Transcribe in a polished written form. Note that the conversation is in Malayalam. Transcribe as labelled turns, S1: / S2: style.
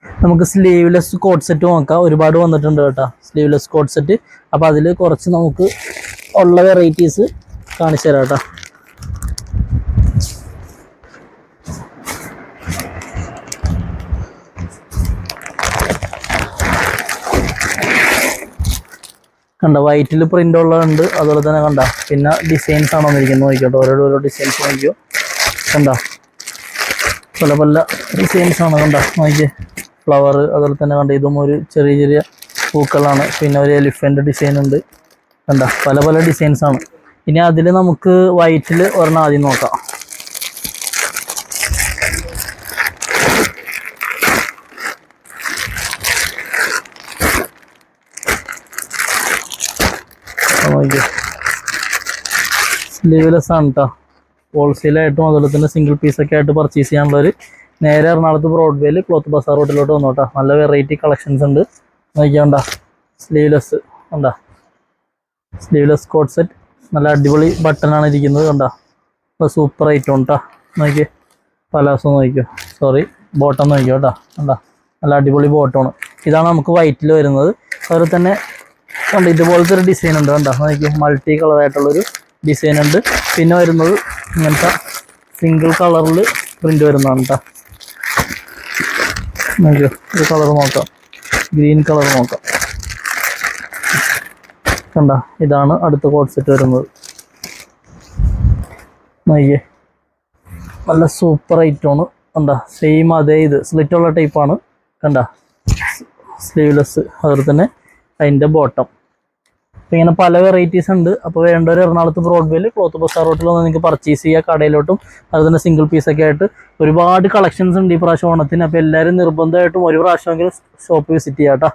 S1: നമുക്ക് സ്ലീവ്ലെസ് കോട്ട് സെറ്റ് നോക്കാം. ഒരുപാട് വന്നിട്ടുണ്ട് കേട്ടോ സ്ലീവ്ലെസ് കോട്ട് സെറ്റ്. അപ്പോൾ അതിൽ കുറച്ച് നമുക്ക് ഉള്ള വെറൈറ്റീസ് കാണിച്ചു തരാം കേട്ടോ. കണ്ട വൈറ്റിൽ പ്രിന്റ് ഉള്ളതുണ്ട്, അതുപോലെ തന്നെ കണ്ട പിന്നെ ഡിസൈൻസ് ആണോ വന്നിരിക്കുന്നത് നോക്കിക്കോട്ടെ. ഓരോ ഡിസൈൻസ് നോക്കിയോ, കണ്ട പല പല ഡിസൈൻസ് ആണ് കണ്ട നോക്കിയേ. ഫ്ലവർ അതുപോലെ തന്നെ കണ്ട ഇതും ഒരു ചെറിയ ചെറിയ പൂക്കളാണ്. പിന്നെ ഒരു എലിഫന്റ് ഡിസൈൻ ഉണ്ട് കണ്ട, പല പല ഡിസൈൻസ് ആണ്. ഇനി അതിൽ നമുക്ക് വൈറ്റിൽ ഒരെണ്ണം ആദ്യം നോക്കാം. സ്ലീവ്ലെസ് ആണ് കേട്ടോ. ഹോൾസെയിലായിട്ടും അതുപോലെ തന്നെ സിംഗിൾ പീസൊക്കെ ആയിട്ട് പർച്ചേസ് ചെയ്യാനുള്ളൊരു നേരെ എറണാകുളത്ത് ബ്രോഡ്വേയിൽ ക്ലോത്ത് ബസാർ റോഡിലോട്ട് വന്നോട്ടോ. നല്ല വെറൈറ്റി കളക്ഷൻസ് ഉണ്ട് നോക്കിയാണ്ട. സ്ലീവ്ലെസ് കണ്ടാ, സ്ലീവ്ലെസ് കോട്ട് സെറ്റ് നല്ല അടിപൊളി ബട്ടനാണ് ഇരിക്കുന്നത് കണ്ടാ. സൂപ്പർ ഐറ്റം കേട്ടോ നോക്കിയേ. പലാസോ നോക്കിയോ, സോറി ബോട്ടം നോക്കിയോ കേട്ടോ കണ്ടാ. നല്ല അടിപൊളി ബോട്ടമാണ്. ഇതാണ് നമുക്ക് വൈറ്റിൽ വരുന്നത്. അതുപോലെ തന്നെ കണ്ട ഇതുപോലത്തെ ഒരു ഡിസൈൻ ഉണ്ട് കണ്ടോ നോക്കിയോ. മൾട്ടി കളറായിട്ടുള്ളൊരു ഡിസൈൻ ഉണ്ട്. പിന്നെ വരുന്നത് ഇങ്ങനത്തെ സിംഗിൾ കളറിൽ പ്രിന്റ് വരുന്നതാണ് കേട്ടോ നോക്കിയോ. ഒരു കളർ നോക്കാം, ഗ്രീൻ കളർ നോക്കാം കണ്ട. ഇതാണ് അടുത്ത കോട്ട് സെറ്റ് വരുന്നത് നോക്കിയേ. നല്ല സൂപ്പർ ഐറ്റമാണ് കണ്ട. സെയിം അതേ ഇത് സ്ലിറ്റുള്ള ടൈപ്പാണ് കണ്ട. സ്ലീവ്ലെസ് അതുപോലെ തന്നെ അതിൻ്റെ ബോട്ടം. അപ്പോൾ ഇങ്ങനെ പല വെറൈറ്റീസ് ഉണ്ട്. അപ്പോൾ വേണ്ടവർ എറണാകുളത്ത് ബ്രോഡ്വേയിൽ ക്ലോത്ത് ബസാർ റോട്ടിൽ വന്ന് നിങ്ങൾക്ക് പർച്ചേസ് ചെയ്യുക. കടയിലോട്ടും അതുപോലെ തന്നെ സിംഗിൾ പീസൊക്കെ ആയിട്ട് ഒരുപാട് കളക്ഷൻസ് ഉണ്ട് ഈ പ്രാവശ്യം ഓണത്തിന്. അപ്പോൾ എല്ലാവരും നിർബന്ധമായിട്ടും ഒരു പ്രാവശ്യമെങ്കിലും ഷോപ്പ് വിസിറ്റ് ചെയ്യാം കേട്ടോ.